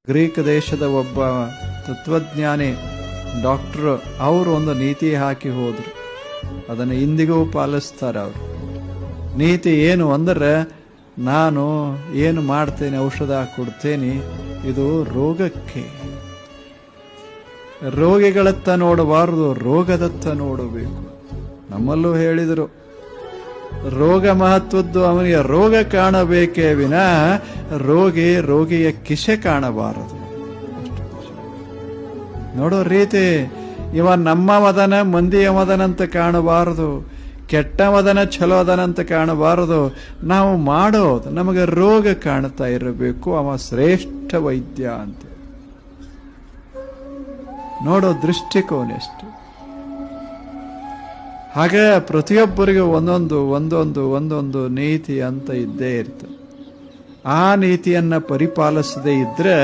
Greek ದೇಶದ ಒಬ್ಬ ತತ್ವಜ್ಞಾನಿ doctor ಅವರು ಒಂದು ನೀತಿ ಹಾಕಿ ಹೋದ್ರು. ಅದನ್ನು ಇಂದಿಗೂ ಪಾಲಿಸ್ತಾರೆ ಅವರು. ನೀತಿ ಏನು ಅಂದರೆ, ನಾನು ಏನು ಮಾಡ್ತೇನೆ, ಔಷಧ ಕೊಡ್ತೇನೆ, ಇದು ರೋಗಕ್ಕೆ. ರೋಗಿಗಳತ್ತ ನೋಡಬಾರದು, ರೋಗದತ್ತ ನೋಡಬೇಕು. ನಮ್ಮಲ್ಲೂ ಹೇಳಿದರು, ರೋಗ ಮಹತ್ವದ್ದು ಅವನಿಗೆ ರೋಗ ಕಾಣಬೇಕೇ ವಿನ ರೋಗಿಯ ಕಿಸೆ ಕಾಣಬಾರದು. ನೋಡೋ ರೀತಿ ಇವ ನಮ್ಮ ಮದನ ಮಂದಿಯ ಮದನಂತ ಕಾಣಬಾರದು, ಕೆಟ್ಟ ಮದನ ಚಲೋ ಅದನಂತ ಕಾಣಬಾರದು. ನಾವು ಮಾಡೋದು ನಮಗೆ ರೋಗ ಕಾಣ್ತಾ ಇರಬೇಕು, ಅವ ಶ್ರೇಷ್ಠ ವೈದ್ಯ ಅಂತ ನೋಡೋ ದೃಷ್ಟಿಕೋನ ಎಷ್ಟು. ಹಾಗೆ ಪ್ರತಿಯೊಬ್ಬರಿಗೂ ಒಂದೊಂದು ನೀತಿ ಅಂತ ಇದ್ದೇ ಇರ್ತದೆ. ಆ ನೀತಿಯನ್ನ ಪರಿಪಾಲಿಸದೇ ಇದ್ರೆ